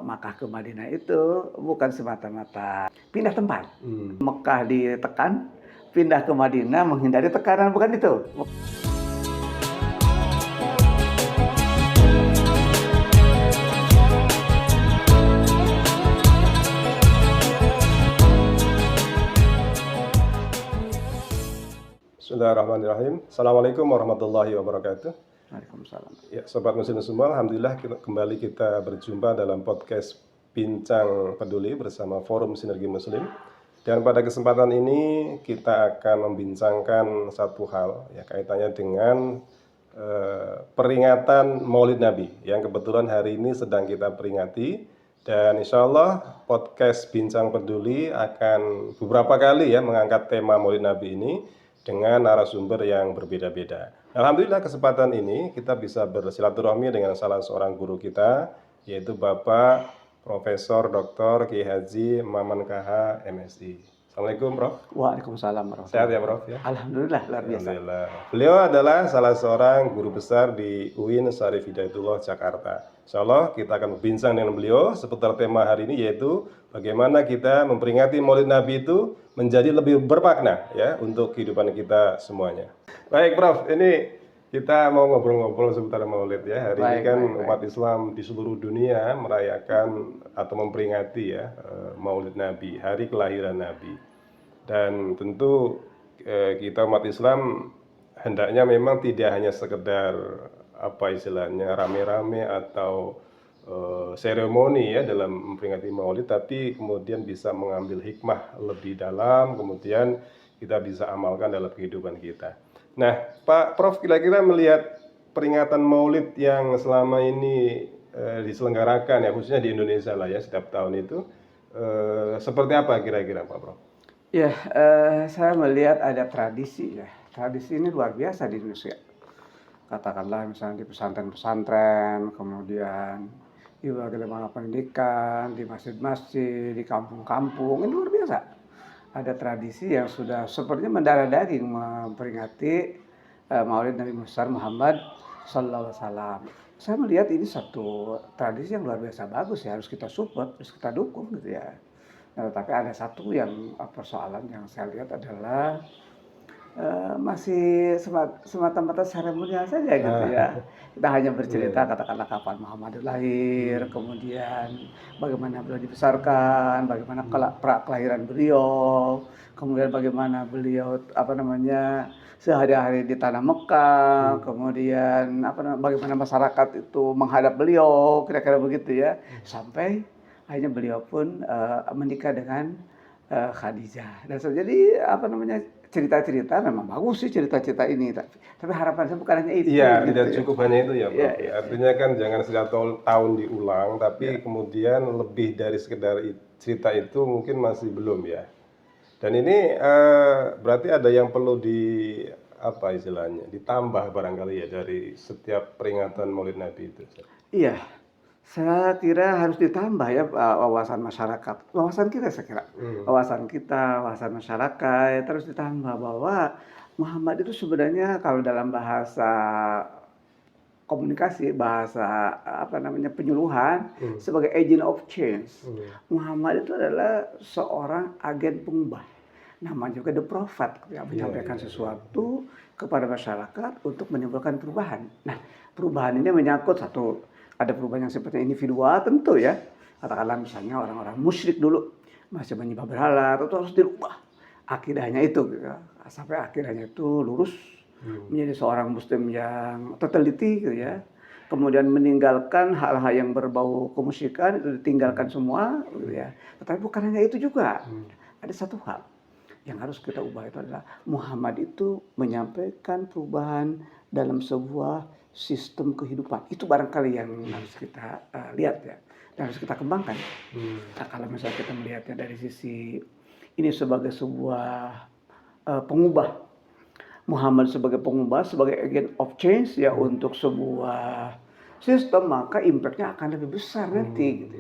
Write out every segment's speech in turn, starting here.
Makkah ke Madinah itu bukan semata-mata pindah tempat. Mekah ditekan, pindah ke Madinah menghindari tekanan, bukan itu. Bismillahirrahmanirrahim. Assalamualaikum warahmatullahi wabarakatuh. Waalaikumsalam. Ya, sobat muslim semua, alhamdulillah kembali kita berjumpa dalam podcast Bincang Peduli bersama Forum Sinergi Muslim. Dan pada kesempatan ini kita akan membincangkan satu hal ya kaitannya dengan peringatan Maulid Nabi yang kebetulan hari ini sedang kita peringati. Dan insya Allah podcast Bincang Peduli akan beberapa kali ya mengangkat tema Maulid Nabi ini dengan narasumber yang berbeda-beda. Alhamdulillah kesempatan ini kita bisa bersilaturahmi dengan salah seorang guru kita, yaitu Bapak Profesor Dr. Kiai Haji Maman KH MSI. Assalamualaikum Prof. Waalaikumsalam warahmatullahi Sehat ya Prof ya? Alhamdulillah, luar biasa. Alhamdulillah. Beliau adalah salah seorang guru besar di UIN Syarif Hidayatullah Jakarta. Insya Allah kita akan berbincang dengan beliau seputar tema hari ini, yaitu bagaimana kita memperingati Maulid Nabi itu menjadi lebih bermakna ya untuk kehidupan kita semuanya. Baik Prof, ini kita mau ngobrol-ngobrol seputar Maulid ya. Hari ini kan umat Islam di seluruh dunia merayakan atau memperingati ya Maulid Nabi, hari kelahiran Nabi. Dan tentu kita umat Islam hendaknya memang tidak hanya sekedar apa istilahnya rame-rame atau seremoni ya dalam memperingati Maulid, tapi kemudian bisa mengambil hikmah lebih dalam, kemudian kita bisa amalkan dalam kehidupan kita. Nah, Pak Prof, kira-kira melihat peringatan Maulid yang selama ini diselenggarakan ya khususnya di Indonesia lah ya setiap tahun itu seperti apa kira-kira Pak Prof? Ya, saya melihat ada tradisi ya. Tradisi ini luar biasa di Indonesia. Katakanlah misalnya di pesantren-pesantren, kemudian di lembaga pendidikan, di masjid-masjid, di kampung-kampung, ini luar biasa. Ada tradisi yang sudah sepertinya mendarah daging memperingati Maulid Nabi Muhammad Sallallahu Alaihi Wasallam. Saya melihat ini satu tradisi yang luar biasa bagus ya, harus kita support, harus kita dukung gitu ya. Nah, tapi ada satu yang persoalan yang saya lihat adalah masih semata-mata seremonial saja gitu ya. Kita hanya bercerita katakanlah kapan Muhammad lahir, kemudian bagaimana beliau dibesarkan, bagaimana kelahiran beliau, kemudian bagaimana beliau sehari-hari di tanah Mekah, kemudian bagaimana masyarakat itu menghadap beliau, kira-kira begitu ya. Sampai akhirnya beliau pun menikah dengan Khadijah. Dan jadi cerita-cerita memang bagus sih cerita-cerita ini, tapi harapan saya bukan hanya itu. Iya, gitu tidak cukup hanya itu ya, Prof. Ya. Artinya kan jangan setiap tahun diulang, tapi kemudian lebih dari sekedar cerita itu mungkin masih belum ya. Dan ini berarti ada yang perlu ditambah barangkali ya dari setiap peringatan Maulid Nabi itu. Iya. Saya kira harus ditambah ya wawasan masyarakat, wawasan kita saya kira, wawasan masyarakat terus ditambah bahwa Muhammad itu sebenarnya kalau dalam bahasa komunikasi, bahasa penyuluhan sebagai agent of change. Muhammad itu adalah seorang agen pengubah. Namanya juga the prophet yang menyampaikan sesuatu kepada masyarakat untuk menimbulkan perubahan. Nah, perubahan ini menyangkut ada perubahan yang seperti individual tentu ya. Katakanlah misalnya orang-orang musyrik dulu masih menyembah berhala, itu harus dirubah akidahnya itu gitu. Sampai akhirnya itu lurus menjadi seorang muslim yang terteliti gitu ya. Kemudian meninggalkan hal-hal yang berbau kemusyrikan itu ditinggalkan semua gitu ya. Tetapi bukan hanya itu juga. Ada satu hal yang harus kita ubah, itu adalah Muhammad itu menyampaikan perubahan dalam sebuah sistem kehidupan. Itu barangkali yang harus kita lihat ya, dan harus kita kembangkan. Nah, kalau misalnya kita melihatnya dari sisi ini sebagai sebuah pengubah, Muhammad sebagai pengubah, sebagai agent of change ya untuk sebuah sistem, maka impactnya akan lebih besar nanti gitu.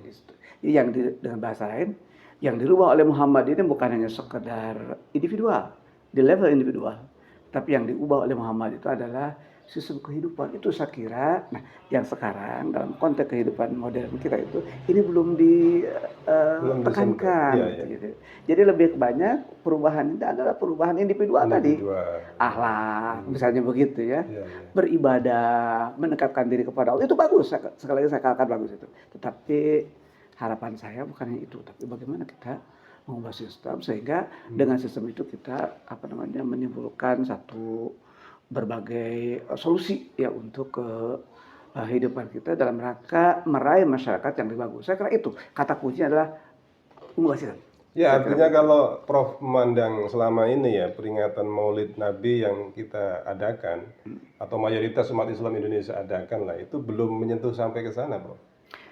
Jadi dengan bahasa lain, yang dirubah oleh Muhammad ini bukan hanya sekedar individual, di level individual, tapi yang diubah oleh Muhammad itu adalah sistem kehidupan itu saya kira, nah yang sekarang dalam konteks kehidupan modern kita itu ini belum Belum disentuh. ditekankan Iya, gitu, iya. gitu. Jadi lebih banyak perubahan itu adalah perubahan individual tadi, Individual. akhlak misalnya begitu ya, Iya, iya. beribadah, mendekatkan diri kepada Allah itu bagus, sekali lagi saya katakan bagus itu. Tetapi harapan saya bukan hanya itu, tapi bagaimana kita mengubah sistem sehingga dengan sistem itu kita menimbulkan satu berbagai solusi ya untuk kehidupan kita dalam rangka meraih masyarakat yang lebih bagus. Saya kira itu kata kuncinya adalah mengubah sistem. Ya, Saya kira artinya begitu. kalau Prof memandang selama ini ya peringatan Maulid Nabi yang kita adakan atau mayoritas umat Islam Indonesia adakan lah itu belum menyentuh sampai ke sana, Prof.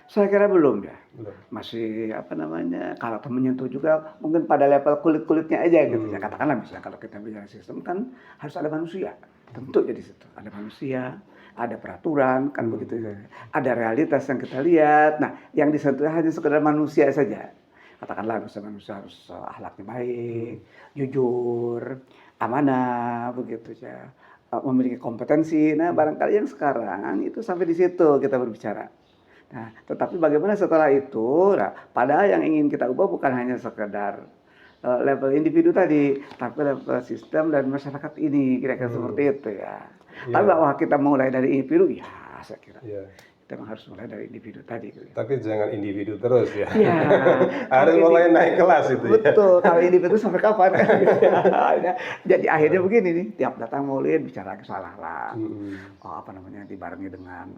Saya kira belum ya. Belum. Masih kalau menyentuh juga mungkin pada level kulit-kulitnya aja gitu ya. Katakanlah misalnya kalau kita bicara sistem kan harus ada manusia. Tentu ya di situ. Ada manusia, ada peraturan kan begitu ya. Ada realitas yang kita lihat. Nah, yang disentuh hanya sekedar manusia saja. Katakanlah manusia harus akhlaknya baik, jujur, amanah begitu ya. Memiliki kompetensi. Nah, barangkali yang sekarang itu sampai di situ kita berbicara. Nah, tetapi bagaimana setelah itu, nah, padahal yang ingin kita ubah bukan hanya sekedar level individu tadi, tapi level sistem dan masyarakat ini, kira-kira seperti itu ya. Iya. Tapi bahwa kita mulai dari individu, ya saya kira Iya. kita harus mulai dari individu tadi. Gitu. Tapi jangan individu terus ya. Iya. Harus mulai naik kelas itu ya. Betul, kalau individu sampai kapan? Jadi akhirnya begini nih, tiap datang Maulid bicara soal akhlak. Dibarengi dengan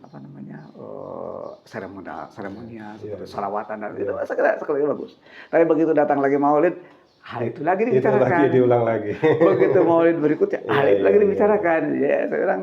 seremonial seperti salawatan dan itu saya kira sekali lagi bagus. Tapi begitu datang lagi Maulid, hal itu lagi dibicarakan. Itu lagi diulang lagi. Begitu Maulid berikutnya, hal itu lagi dibicarakan. Ya, saya bilang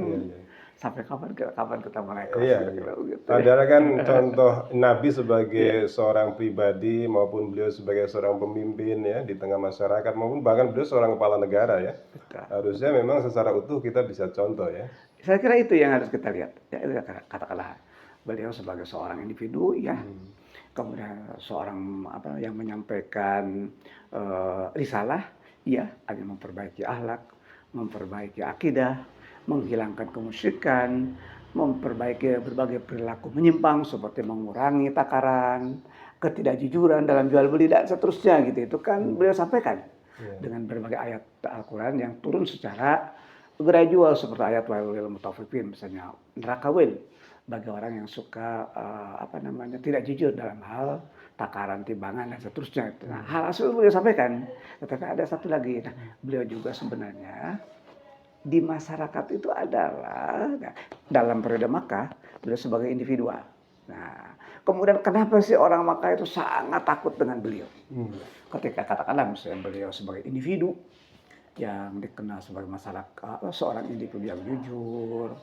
sampai kapan kita mulai kelas? Iya. Gitu. Padahal kan contoh Nabi sebagai seorang pribadi maupun beliau sebagai seorang pemimpin ya di tengah masyarakat maupun bahkan beliau seorang kepala negara ya. Betul. Harusnya memang secara utuh kita bisa contoh ya. Saya kira itu yang harus kita lihat. Ya, itu katakanlah beliau sebagai seorang individu ya. Kemudian seorang yang menyampaikan risalah, ya, hanya memperbaiki akhlak, memperbaiki akidah, menghilangkan kemusyrikan, memperbaiki berbagai perilaku menyimpang seperti mengurangi takaran, ketidakjujuran dalam jual beli dan seterusnya gitu. Itu kan beliau sampaikan dengan berbagai ayat Al-Qur'an yang turun secara gradual seperti ayat wailul mutaffifin misalnya neraka wil bagi orang yang suka tidak jujur dalam hal takaran, timbangan dan seterusnya. Nah, hal asal beliau sampaikan. Tetapi ada satu lagi. Nah, beliau juga sebenarnya di masyarakat itu adalah dalam periode Makkah beliau sebagai individual. Nah, kemudian kenapa sih orang Makkah itu sangat takut dengan beliau? Ketika katakanlah misalnya beliau sebagai individu yang dikenal sebagai masyarakat, seorang individu yang jujur,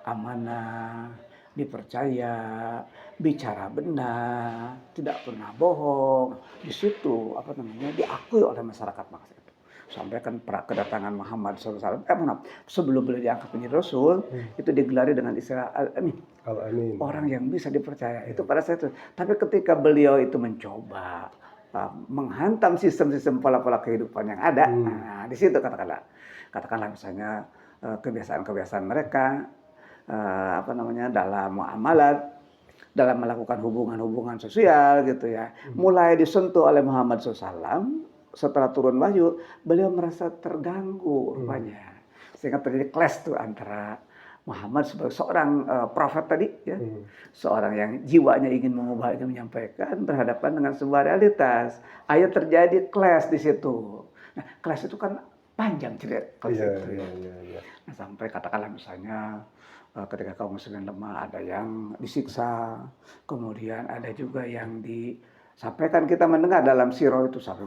amanah, dipercaya, bicara benar, tidak pernah bohong. Di situ diakui oleh masyarakat Makkah. Sampai kan kedatangan Muhammad SAW, sebelum beliau diangkat menjadi Rasul, itu digelari dengan istilah Al-Amin. Al-Amin. Orang yang bisa dipercaya, itu pada saat itu. Tapi ketika beliau itu mencoba menghantam sistem-sistem pola-pola kehidupan yang ada, nah, di situ katakanlah misalnya kebiasaan-kebiasaan mereka, dalam muamalat, dalam melakukan hubungan-hubungan sosial gitu ya, mulai disentuh oleh Muhammad SAW. Setelah turun wahyu, beliau merasa terganggu rupanya. Sehingga terjadi clash tuh antara Muhammad sebagai seorang prophet tadi, ya, seorang yang jiwanya ingin mengubah, ingin menyampaikan, berhadapan dengan sebuah realitas. Akhirnya terjadi clash di situ. Nah, clash itu kan panjang cerita clash itu. Ya. Nah, sampai katakanlah misalnya ketika kaum muslimin lemah, ada yang disiksa, kemudian ada juga yang sampaikan kita mendengar dalam sirah itu sampai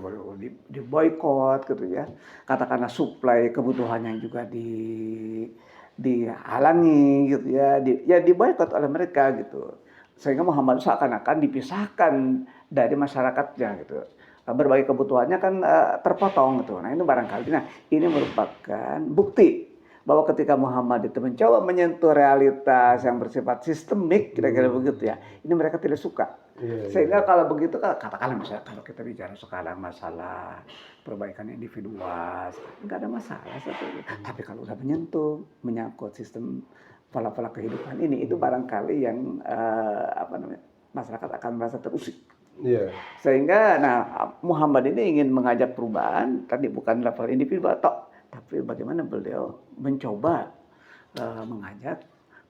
di boykot gitu ya. Katakanlah suplai kebutuhannya juga dihalangi gitu ya. Di boykot oleh mereka gitu. Sehingga Muhammad seakan-akan dipisahkan dari masyarakatnya gitu. Berbagai kebutuhannya kan terpotong gitu. Nah, ini barangkali ini merupakan bukti bahwa ketika Muhammad itu mencoba menyentuh realitas yang bersifat sistemik, kira-kira begitu ya, ini mereka tidak suka. Sehingga kalau begitu, katakanlah misalnya kalau kita bicara sekarang masalah perbaikan individual, nggak ada masalah sebetulnya. Tapi kalau udah menyangkut sistem pola-pola kehidupan ini, itu barangkali yang masyarakat akan merasa terusik. Iya. Sehingga Muhammad ini ingin mengajak perubahan, tadi bukan level individu tapi bagaimana beliau mencoba mengajak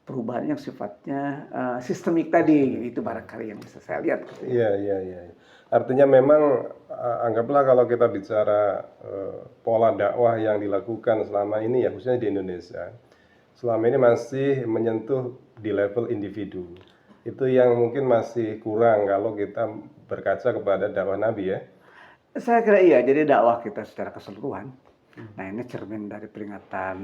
perubahan yang sifatnya sistemik tadi, itu barangkali yang bisa saya lihat. Iya. Artinya memang anggaplah kalau kita bicara pola dakwah yang dilakukan selama ini ya, khususnya di Indonesia, selama ini masih menyentuh di level individu. Itu yang mungkin masih kurang kalau kita berkaca kepada dakwah Nabi ya. Saya kira iya, jadi dakwah kita secara keseluruhan. Nah ini cermin dari peringatan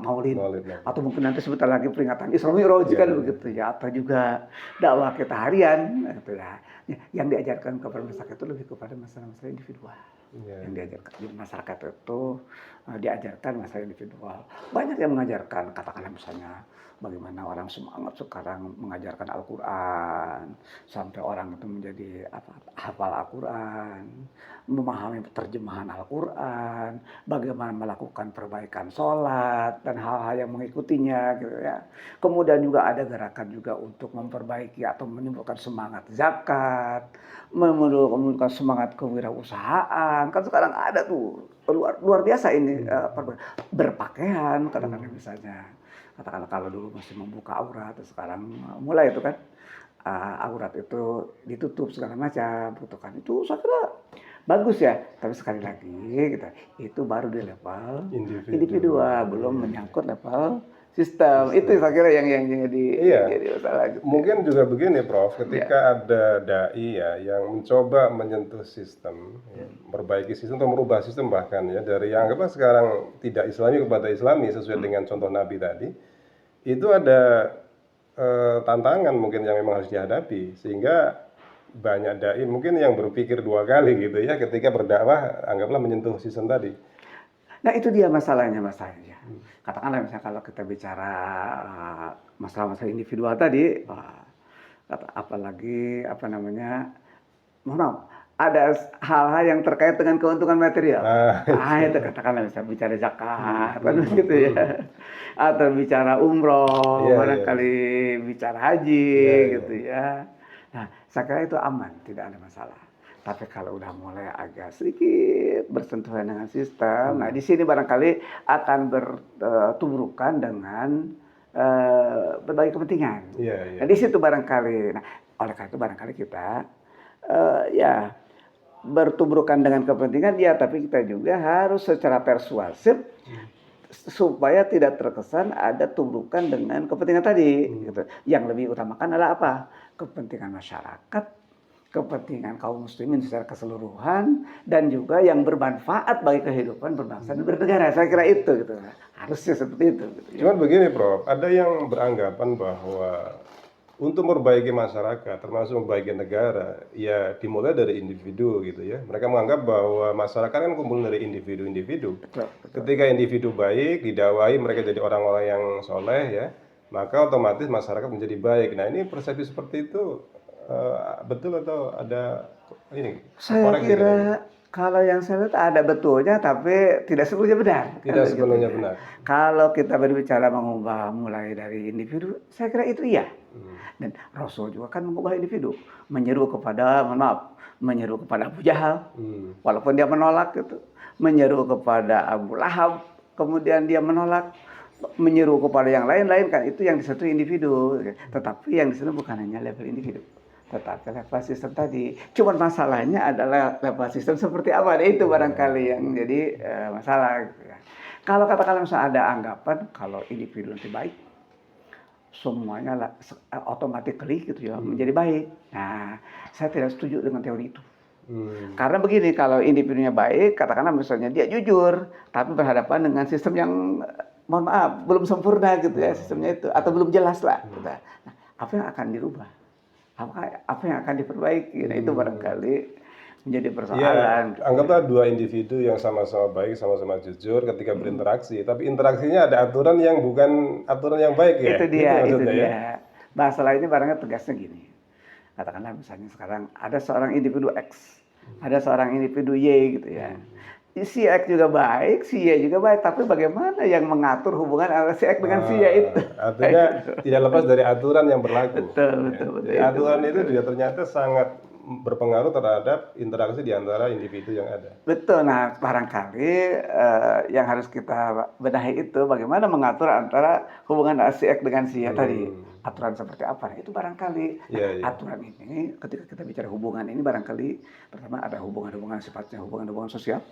Maulid atau mungkin nanti sebentar lagi peringatan Isra Mi'raj kan begitu ya, atau juga dakwah kita harian gitu ya. Yang diajarkan kepada masyarakat itu lebih kepada masalah-masalah individual. Yang diajarkan di masyarakat itu diajarkan masalah individual. Banyak yang mengajarkan, katakanlah misalnya bagaimana orang semangat sekarang mengajarkan Al-Quran, sampai orang itu menjadi hafal Al-Quran, memahami terjemahan Al-Quran, bagaimana melakukan perbaikan sholat dan hal-hal yang mengikutinya gitu ya. Kemudian juga ada gerakan juga untuk memperbaiki atau menimbulkan semangat zakat, menimbulkan semangat kewirausahaan. Kan sekarang ada tuh luar biasa ini berpakaian kadang-kadang misalnya. Katakanlah kalau dulu masih membuka aurat, sekarang mulai itu kan aurat itu ditutup segala macam, gitu kan. Itu saya kira bagus ya, tapi sekali lagi gitu, itu baru di level individual, belum menyangkut level sistem. Itu saya kira yang jadi masalah. Gitu. Mungkin juga begini, Prof, ketika ada dai ya yang mencoba menyentuh sistem, memperbaiki sistem atau merubah sistem bahkan ya dari yang anggaplah sekarang tidak Islami kepada Islami sesuai dengan contoh Nabi tadi, itu ada tantangan mungkin yang memang harus dihadapi sehingga banyak dai mungkin yang berpikir dua kali gitu ya ketika berdakwah anggaplah menyentuh sistem tadi. Nah itu dia masalahnya. Katakanlah misalnya kalau kita bicara masalah-masalah individual tadi, apalagi ada hal-hal yang terkait dengan keuntungan material. Itu katakanlah misalnya bicara zakat, kan gitu ya, atau bicara umroh, barangkali bicara haji, gitu ya. Nah, saya kira itu aman, tidak ada masalah. Tapi kalau udah mulai agak sedikit bersentuhan dengan sistem, nah di sini barangkali akan bertubrukan dengan berbagai kepentingan. Nah di situ barangkali, oleh karena itu barangkali kita bertubrukan dengan kepentingan tapi kita juga harus secara persuasif supaya tidak terkesan ada tubrukan dengan kepentingan tadi. Gitu. Yang lebih utamakan adalah apa? Kepentingan masyarakat, kepentingan kaum muslimin secara keseluruhan, dan juga yang bermanfaat bagi kehidupan berbangsa dan bernegara. Saya kira itu gitu. Harusnya seperti itu. Gitu. Cuman begini, Prof, ada yang beranggapan bahwa untuk memperbaiki masyarakat, termasuk memperbaiki negara, ya dimulai dari individu gitu ya. Mereka menganggap bahwa masyarakat kan kumpul dari individu-individu. Betul. Ketika individu baik, didakwai mereka jadi orang-orang yang soleh ya, maka otomatis masyarakat menjadi baik. Nah ini persepsi seperti itu betul atau ada ini? Saya kira kalau yang saya lihat ada betulnya, tapi tidak sepenuhnya benar. Tidak sepenuhnya benar. Kalau kita berbicara mengubah mulai dari individu, saya kira itu iya. Dan Rasul juga kan mengubah individu, menyeru kepada Abu Jahal, walaupun dia menolak gitu, menyeru kepada Abu Lahab, kemudian dia menolak, menyeru kepada yang lain-lain kan, itu yang disentuh individu. Tetapi yang disentuh bukan hanya level individu, tetapi level sistem tadi. Cuman masalahnya adalah level sistem seperti apa, itu barangkali yang jadi masalah. Gitu ya. Kalau katakanlah misalnya ada anggapan kalau individu nanti baik, semuanya automatically gitu ya menjadi baik. Nah, saya tidak setuju dengan teori itu. Karena begini, kalau individunya baik, katakanlah misalnya dia jujur, tapi berhadapan dengan sistem yang mohon maaf belum sempurna gitu ya sistemnya itu, atau belum jelas lah. Gitu. Nah, apa yang akan dirubah? Apa yang akan diperbaiki? Nah, itu barangkali menjadi persoalan. Ya, anggaplah dua individu yang sama-sama baik, sama-sama jujur ketika berinteraksi, tapi interaksinya ada aturan yang bukan aturan yang baik ya. Itu dia. Masalah ini barangnya tegasnya gini. Katakanlah misalnya sekarang ada seorang individu X, ada seorang individu Y gitu ya. si X juga baik, si Y juga baik, tapi bagaimana yang mengatur hubungan antara si X dengan si Y itu? Artinya tidak lepas dari aturan yang berlaku. Betul, Ya. betul, betul. Jadi aturan itu juga ternyata sangat berpengaruh terhadap interaksi di antara individu yang ada. Betul. Nah, barangkali yang harus kita benahi itu bagaimana mengatur antara hubungan si X dengan si Y tadi. Aturan seperti apa? Nah, itu barangkali. Nah, Iya, iya. aturan ini ketika kita bicara hubungan ini barangkali pertama ada hubungan-hubungan sifatnya hubungan-hubungan sosial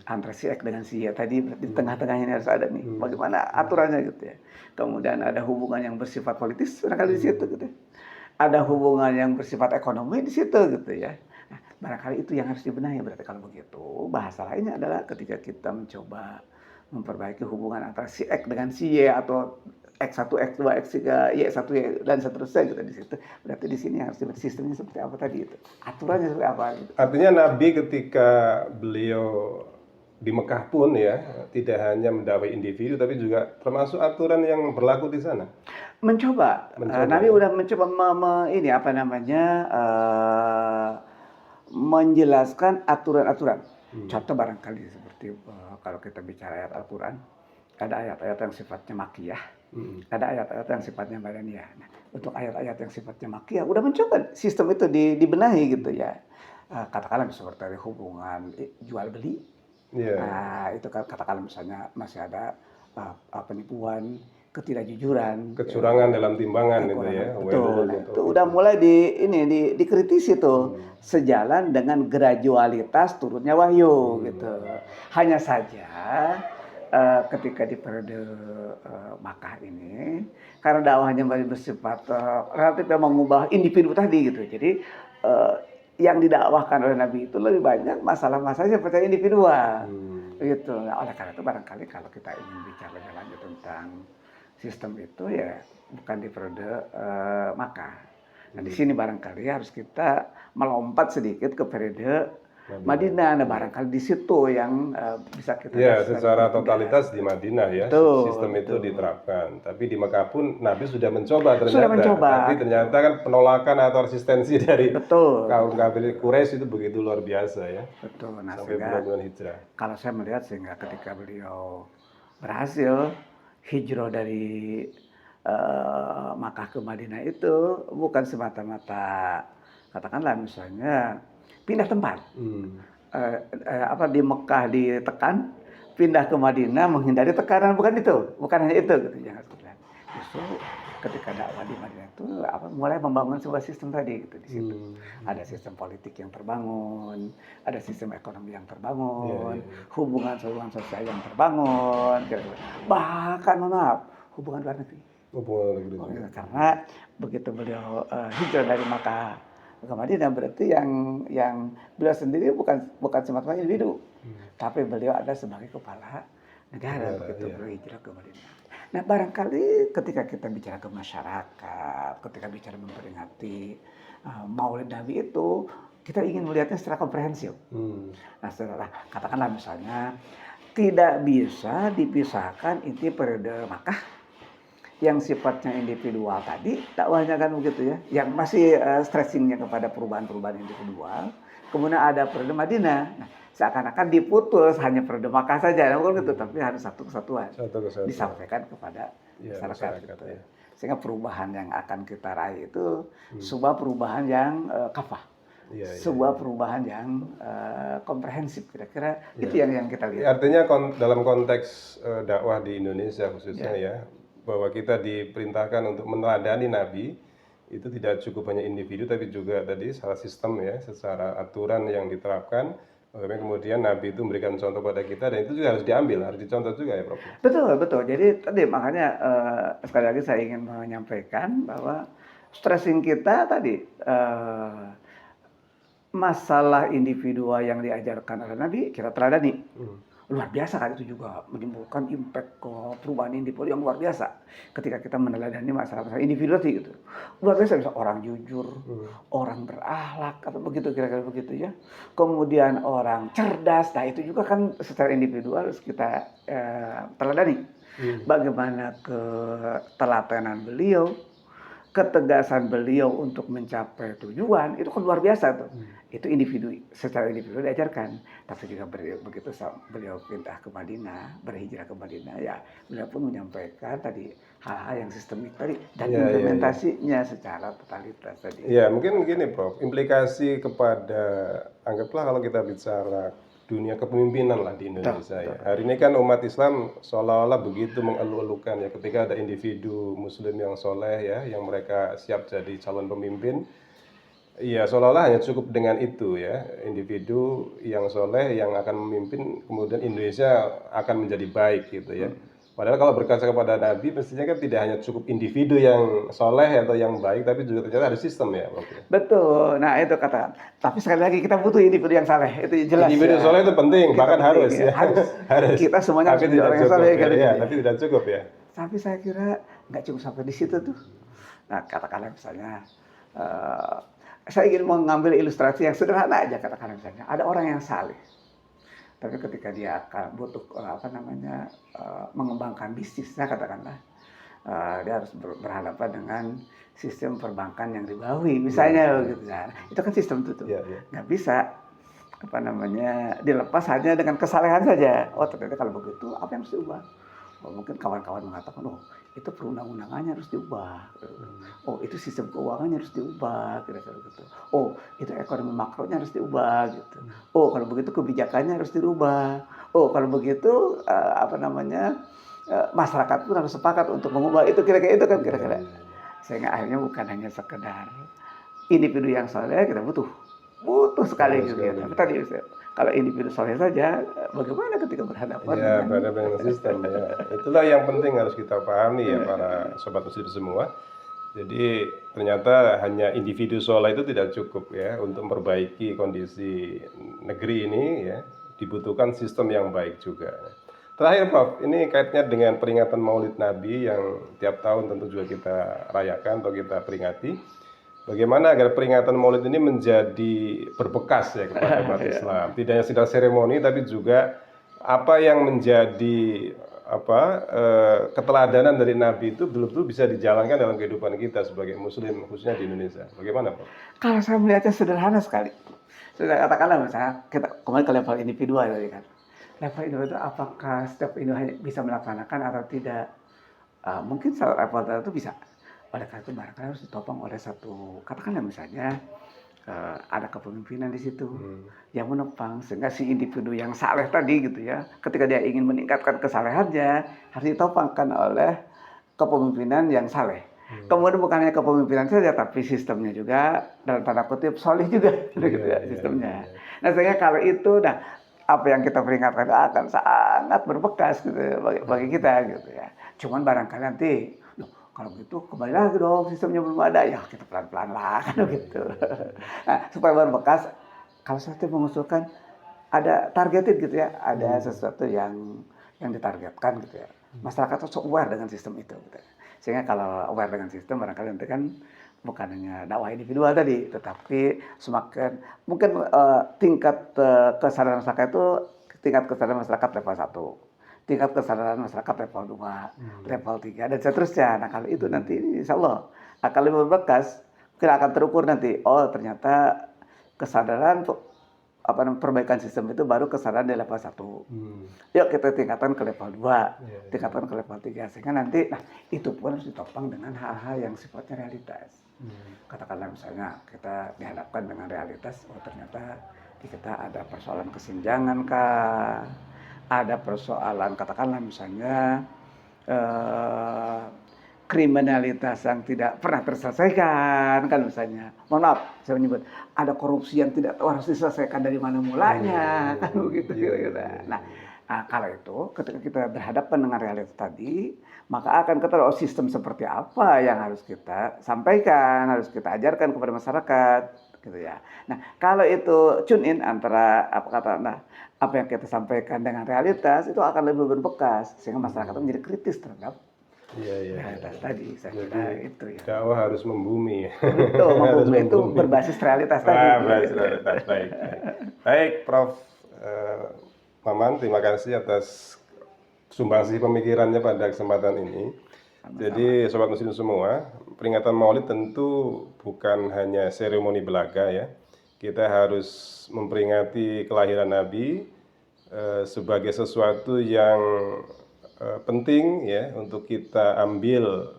antara si X dengan si Y tadi, di tengah-tengahnya ini harus ada nih. Bagaimana aturannya gitu ya. Kemudian ada hubungan yang bersifat politis barangkali di situ gitu. Ada hubungan yang bersifat ekonomi di situ gitu ya. Nah, barangkali itu yang harus dibenahi. Berarti kalau begitu, bahasa lainnya adalah ketika kita mencoba memperbaiki hubungan antara si X dengan si Y atau X1, X2, X3, Y1, Y dan seterusnya gitu di situ. Berarti di sini harus dibuat sistemnya seperti apa tadi itu. Aturannya seperti apa gitu. Artinya Nabi ketika beliau di Mekah pun ya tidak hanya mendakwai individu tapi juga termasuk aturan yang berlaku di sana. Mencoba. Nabi udah mencoba ini apa namanya menjelaskan aturan-aturan. Contoh barangkali seperti kalau kita bicara ayat aturan, ada ayat-ayat yang sifatnya makiyah, ada ayat-ayat yang sifatnya madaniyah. Nah, untuk ayat-ayat yang sifatnya makiyah, udah mencoba sistem itu dibenahi gitu ya. Katakanlah seperti hubungan jual beli. Nah, itu katakanlah misalnya masih ada penipuan, ketidakjujuran, kecurangan dalam timbangan itu ya. Betul. Nah, itu udah mulai dikritisi tuh sejalan dengan gradualitas turunnya wahyu gitu. Hanya saja ketika di periode Makkah ini karena dakwahnya masih bersifat relatif mengubah individu tadi gitu. Jadi yang didakwahkan oleh Nabi itu lebih banyak masalah-masalah seperti individual gitu. Nah, oleh karena itu barangkali kalau kita ingin bicara lebih lanjut tentang sistem itu ya bukan di periode Makkah. Nah, di sini barangkali harus kita melompat sedikit ke periode Madinah. Nah, barangkali di situ yang bisa kita secara totalitas di Madinah ya. Sistem itu diterapkan. Tapi di Mekah pun Nabi sudah mencoba ternyata. Tapi ternyata kan penolakan atau resistensi dari kaum kafir Quraisy itu begitu luar biasa ya. Betul. Nah, sampai bulan hijrah. Kalau saya melihat sehingga ketika beliau berhasil hijrah dari Makkah ke Madinah itu bukan semata-mata katakanlah misalnya pindah tempat. Di Mekah ditekan, pindah ke Madinah menghindari tekanan, bukan itu, bukan hanya itu gitu. Jangan seperti justru ketika dakwah di Madinah itu mulai membangun sebuah sistem tadi gitu di situ. Ada sistem politik yang terbangun, ada sistem ekonomi yang terbangun, hubungan sosial yang terbangun, bahkan hubungan luar negeri. Karena begitu beliau hijrah dari Makkah ke Madinah berarti yang beliau sendiri bukan semata individu, tapi beliau ada sebagai kepala negara begitu beliau hijrah ke Madinah. Nah, barangkali ketika kita bicara ke masyarakat, ketika bicara memperingati Maulid Nabi itu, kita ingin melihatnya secara komprehensif. Nah, katakanlah misalnya tidak bisa dipisahkan inti periode Makkah yang sifatnya individual tadi, dakwahnya kan begitu ya, yang masih stressingnya kepada perubahan-perubahan individual. Kemudian ada periode Madinah. Nah, seakan-akan diputus hanya periode Makkah saja, bukan gitu, tapi harus satu kesatuan. Disampaikan kepada masyarakat gitu. Ya. Sehingga perubahan yang akan kita raih itu sebuah perubahan yang kafah. Sebuah perubahan yang komprehensif kira-kira itu yang kita lihat. Artinya dalam konteks dakwah di Indonesia khususnya ya bahwa kita diperintahkan untuk meneladani Nabi itu tidak cukup hanya individu tapi juga tadi salah sistem ya secara aturan yang diterapkan. Makanya kemudian Nabi itu memberikan contoh pada kita dan itu juga harus diambil, harus dicontoh juga ya Prof. Betul. Jadi tadi makanya sekali lagi saya ingin menyampaikan bahwa stressing kita tadi masalah individual yang diajarkan oleh Nabi kita teladani. Luar biasa kan itu juga menimbulkan impact ke perubahan individu yang luar biasa ketika kita meneladani masalah-masalah individu gitu. Luar biasa bisa orang jujur, orang berakhlak atau begitu kira-kira begitu ya. Kemudian orang cerdas, nah itu juga kan secara individual harus kita teladani. Bagaimana ketelatenan beliau ketegasan beliau untuk mencapai tujuan itu kan luar biasa tuh. Itu individu, secara individu diajarkan. Tapi juga begitu beliau pindah ke Madinah, berhijrah ke Madinah, ya beliau pun menyampaikan tadi hal-hal yang sistemik tadi dan implementasinya secara totalitas tadi. Ya, mungkin gini Prof, implikasi kepada, anggaplah kalau kita bicara dunia kepemimpinan lah di Indonesia ya. Hari ini kan umat Islam seolah-olah begitu mengeluh-elukan ya ketika ada individu muslim yang soleh ya, yang mereka siap jadi calon pemimpin. Ya seolah-olah hanya cukup dengan itu ya, individu yang soleh yang akan memimpin kemudian Indonesia akan menjadi baik gitu ya. Padahal kalau berkaca kepada Nabi, mestinya kan tidak hanya cukup individu yang soleh atau yang baik, tapi juga ternyata ada sistem ya. Betul, nah itu kata. Tapi sekali lagi kita butuh individu yang saleh, itu jelas. Individu ya. soleh itu penting, Kita bahkan penting, harus ya. Harus. Kita semuanya harus menjadi orang yang saleh. Ya, tapi tidak cukup ya. Tapi saya kira nggak cukup sampai di situ tuh. Nah katakanlah misalnya, saya ingin mengambil ilustrasi yang sederhana aja, katakanlah misalnya ada orang yang saleh. Tapi ketika dia akan butuh mengembangkan bisnisnya, katakanlah dia harus berhadapan dengan sistem perbankan yang ribawi misalnya gitu kan. Itu kan sistem tutup. Nggak bisa dilepas hanya dengan kesalehan saja. Oh ternyata kalau begitu apa yang harus diubah? Oh, mungkin kawan-kawan mengatakan, oh itu perundang-undangannya harus diubah. Oh itu sistem keuangannya harus diubah, kira-kira gitu. Oh itu ekonomi makronya harus diubah gitu. Oh kalau begitu kebijakannya harus dirubah. Oh kalau begitu masyarakat pun harus sepakat untuk mengubah itu, kira-kira itu kan kira-kira. Sehingga akhirnya bukan hanya sekedar individu yang soleh, kita butuh sekali gitu ya. Tapi tadi kalau individu soleh saja, bagaimana ketika berhadapan dengan sistem ya. Itulah yang penting harus kita pahami ya para sobat muslim semua. Jadi ternyata hanya individu soleh itu tidak cukup ya untuk memperbaiki kondisi negeri ini ya. Dibutuhkan sistem yang baik juga. Terakhir Prof, ini kaitnya dengan peringatan Maulid Nabi yang tiap tahun tentu juga kita rayakan atau kita peringati. Bagaimana agar peringatan Maulid ini menjadi berbekas ya kepada umat Islam, tidak hanya sekedar seremoni, tapi juga apa yang menjadi keteladanan dari Nabi itu betul-betul bisa dijalankan dalam kehidupan kita sebagai Muslim, khususnya di Indonesia. Bagaimana Pak? Kalau saya melihatnya sederhana sekali. Sudah katakanlah misalnya kita kembali ke level individual tadi kan. Level individu apakah setiap individu hanya bisa melaksanakan atau tidak? Mungkin level tertentu bisa. Oleh karena itu barangkali harus ditopang oleh satu, katakanlah misalnya ada kepemimpinan di situ yang menopang, sehingga si individu yang saleh tadi gitu ya, ketika dia ingin meningkatkan kesalehannya harus ditopangkan oleh kepemimpinan yang saleh. Kemudian bukan hanya kepemimpinan saja, tapi sistemnya juga dalam tanda kutip soleh juga gitu ya, sistemnya. Nah sehingga kalau itu, apa yang kita peringatkan akan sangat berbekas gitu bagi kita gitu ya. Cuman barangkali nanti kalau gitu kembali lagi dong, sistemnya belum ada, ya kita pelan-pelan lah kan gitu. Nah, supaya berbekas, kalau saya mengusulkan ada targeted gitu ya, ada sesuatu yang ditargetkan gitu ya. Masyarakat harus aware dengan sistem itu gitu. Sehingga kalau aware dengan sistem, barangkali nanti kan bukan hanya dakwah individual tadi, tetapi semakin mungkin tingkat kesadaran masyarakat itu, tingkat kesadaran masyarakat level 1. Tingkat kesadaran masyarakat level 2, level 3, dan seterusnya. Nah kalau itu nanti insya Allah akan lebih berbekas, kita akan terukur nanti. Oh ternyata kesadaran perbaikan sistem itu baru kesadaran di level 1. Yuk kita tingkatkan ke level 2, tingkatkan ke level 3. Sehingga nanti, itu pun harus ditopang dengan hal-hal yang sifatnya realitas. Katakanlah misalnya kita dihadapkan dengan realitas, oh ternyata kita ada persoalan kesenjangan kah? Ada persoalan katakanlah misalnya kriminalitas yang tidak pernah terselesaikan kan misalnya. Mohon maaf saya menyebut ada korupsi yang tidak harus diselesaikan dari mana mulanya kan begitu kira-kira. Nah, kalau itu ketika kita berhadapan dengan realitas tadi, maka akan ketemu sistem seperti apa yang harus kita sampaikan, harus kita ajarkan kepada masyarakat gitu ya. Nah, kalau itu tune in antara apa yang kita sampaikan dengan realitas, itu akan lebih berbekas sehingga masyarakat menjadi kritis terhadap realitas tadi. Saya kira itu ya. Dakwah harus membumi. Betul, membumi itu berbasis realitas tadi. Berbasis realitas. Baik, Prof. Maman, terima kasih atas sumbangsi pemikirannya pada kesempatan ini. Jadi sobat muslim semua, peringatan Maulid tentu bukan hanya seremoni belaga ya. Kita harus memperingati kelahiran Nabi sebagai sesuatu yang penting ya untuk kita ambil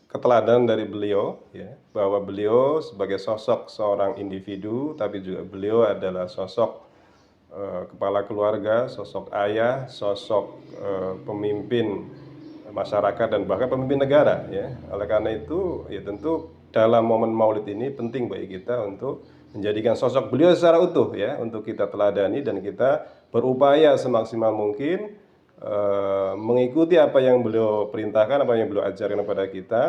keteladanan dari beliau ya, bahwa beliau sebagai sosok seorang individu tapi juga beliau adalah sosok kepala keluarga, sosok ayah, sosok pemimpin masyarakat dan bahkan pemimpin negara ya. Oleh karena itu ya tentu dalam momen Maulid ini penting bagi kita untuk menjadikan sosok beliau secara utuh ya, untuk kita teladani dan kita berupaya semaksimal mungkin mengikuti apa yang beliau perintahkan, apa yang beliau ajarkan kepada kita.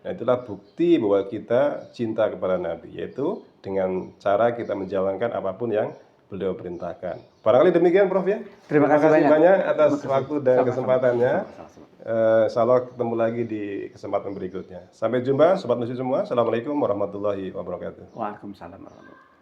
Nah, itulah bukti bahwa kita cinta kepada Nabi, yaitu dengan cara kita menjalankan apapun yang beliau perintahkan. Barangkali demikian Prof ya. Terima kasih banyak atas waktu dan kesempatannya. Insyaallah ketemu lagi di kesempatan berikutnya. Sampai jumpa sobat muslim semua. Assalamualaikum warahmatullahi wabarakatuh. Waalaikumsalam warahmatullahi wabarakatuh.